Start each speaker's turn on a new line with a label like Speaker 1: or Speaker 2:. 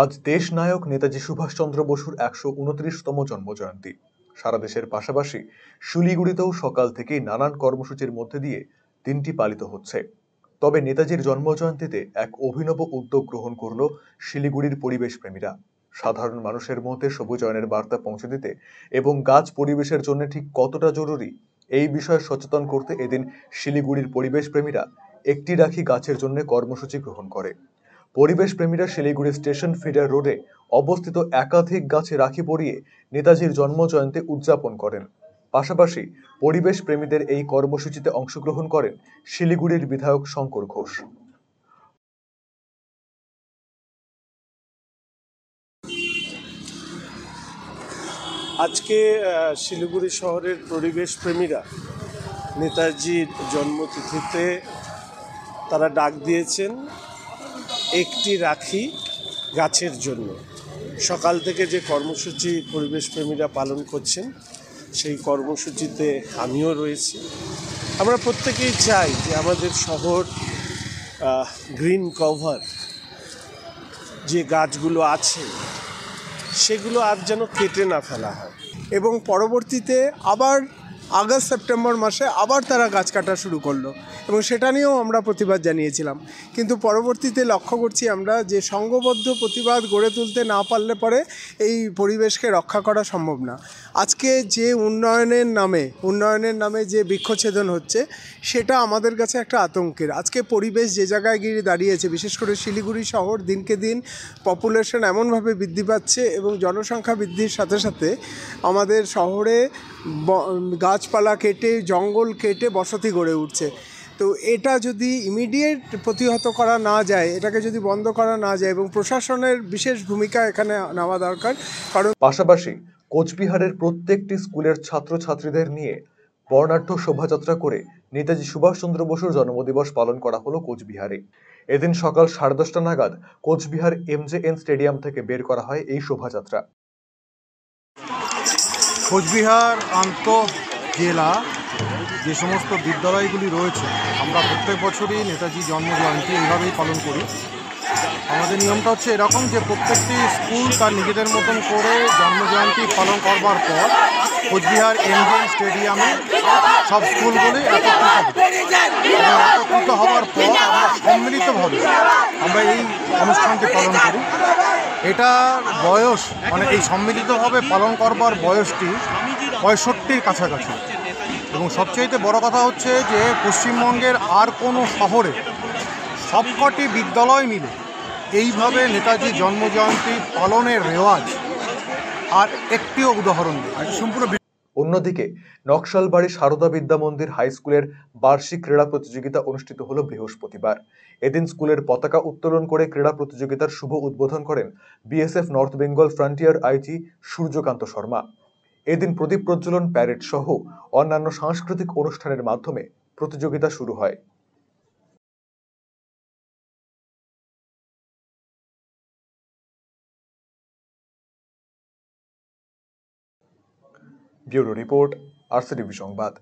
Speaker 1: আজ দেশ নায়ক নেতাজি সুভাষচন্দ্র বসুর ১২৯তম জন্মজয়ন্তী। সারা দেশের পাশাপাশি শিলিগুড়িতেও সকাল থেকেই নানান কর্মসূচির মধ্যে দিয়ে দিনটি পালিত হচ্ছে। তবে নেতাজির জন্মজয়ন্তীতে এক অভিনব উদ্যোগ গ্রহণ করল শিলিগুড়ির পরিবেশ প্রেমীরা। সাধারণ মানুষের মধ্যে সবুজায়নের বার্তা পৌঁছে দিতে এবং গাছ পরিবেশের জন্য ঠিক কতটা জরুরি এই বিষয়ে সচেতন করতে এদিন শিলিগুড়ির পরিবেশ প্রেমীরা একটি রাখি গাছের জন্য কর্মসূচি গ্রহণ করে। পরিবেশ প্রেমীরা শিলিগুড়ি স্টেশন ফিডার রোডে অবস্থিত একাধিক গাছে রাখি পরিয়ে নেতাজির জন্মজয়ন্তী উদযাপন করেন। পাশাপাশি পরিবেশ প্রেমীদের এই কর্মসূচিতে অংশগ্রহণ করেন শিলিগুড়ির বিধায়ক শঙ্কর ঘোষ।
Speaker 2: আজকে শিলিগুড়ি শহরের পরিবেশ প্রেমীরা নেতাজির জন্মতিথিতে তারা ডাক দিয়েছেন একটি রাখি গাছের জন্য। সকাল থেকে যে কর্মসূচি পরিবেশ প্রেমীরা পালন করছেন সেই কর্মসূচিতে আমিও রয়েছি। আমরা প্রত্যেকেই চাই যে আমাদের শহর গ্রিন কভার যে গাছগুলো আছে সেগুলো আর যেন কেটে না ফেলা হয়।
Speaker 3: এবং পরবর্তীতে আবার আগস্ট সেপ্টেম্বর মাসে আবার তারা গাছ কাটা শুরু করলো এবং সেটা নিয়েও আমরা প্রতিবাদ জানিয়েছিলাম। কিন্তু পরবর্তীতে লক্ষ্য করছি আমরা যে সংঘবদ্ধ প্রতিবাদ গড়ে তুলতে না পারলে পরে এই পরিবেশকে রক্ষা করা সম্ভব না। আজকে যে উন্নয়নের নামে যে বৃক্ষছেদন হচ্ছে সেটা আমাদের কাছে একটা আতঙ্কের। আজকে পরিবেশ যে জায়গায় গিয়ে দাঁড়িয়েছে, বিশেষ করে শিলিগুড়ি শহর দিনকে দিন পপুলেশন এমনভাবে বৃদ্ধি পাচ্ছে এবং জনসংখ্যা বৃদ্ধির সাথে সাথে আমাদের শহরে গাছপালা কেটে জঙ্গল কেটে বসতি গড়ে উঠছে। তো এটা যদি ইমিডিয়েট প্রতিহত করা না যায়, এটাকে যদি বন্ধ করা না যায় এবং প্রশাসনের বিশেষ ভূমিকা এখানে নেওয়া দরকার। কারণ
Speaker 1: পাশাপাশি কোচবিহারের প্রত্যেকটি স্কুলের ছাত্রছাত্রীদের নিয়ে বর্ণাঢ্য শোভাযাত্রা করে নেতাজি সুভাষচন্দ্র বসুর জন্মদিবস পালন করা হলো কোচবিহারে। এদিন সকাল 10:30 নাগাদ কোচবিহার MJN স্টেডিয়াম থেকে বের করা হয় এই শোভাযাত্রা।
Speaker 4: কোচবিহার আন্তঃজেলা যে সমস্ত বিদ্যালয়গুলি রয়েছে, আমরা প্রত্যেক বছরই নেতাজি জন্মজয়ন্তী এইভাবেই পালন করি। আমাদের নিয়মটা হচ্ছে এরকম যে প্রত্যেকটি স্কুল তার নিজেদের মতন করে জন্মজয়ন্তী পালন করবার পর কোচবিহার MJN স্টেডিয়ামে সব স্কুলগুলি একত্রিত হওয়ার পর আমরা সম্মিলিতভাবে আমরা এই অনুষ্ঠানটি পালন করি। এটার বয়স এই সম্মিলিতভাবে পালন করবার বয়সটি 65-র কাছাকাছি। এবং সবচেয়ে বড় কথা হচ্ছে যে পশ্চিমবঙ্গের আর কোনো শহরে সবকটি বিদ্যালয় মিলে এইভাবে নেতাজি জন্মজয়ন্তী পালনের রেওয়াজ আর একটিও উদাহরণ নেই। সম্পূর্ণ।
Speaker 1: অন্যদিকে নকশালবাড়ি সারদা বিদ্যা মন্দির হাই স্কুলের বার্ষিক ক্রীড়া প্রতিযোগিতা অনুষ্ঠিত হলো বৃহস্পতিবার। এদিন স্কুলের পতাকা উত্তোলন করে ক্রীড়া প্রতিযোগিতার শুভ উদ্বোধন করেন BSF north Bengal frontier IG Suryakanta Sharma. এদিন প্রদীপ প্রজ্বলন, প্যারেড সহ অন্যান্য সাংস্কৃতিক অনুষ্ঠানের মাধ্যমে প্রতিযোগিতা শুরু হয়। ব্যুরো রিপোর্ট, RCTV সংবাদ।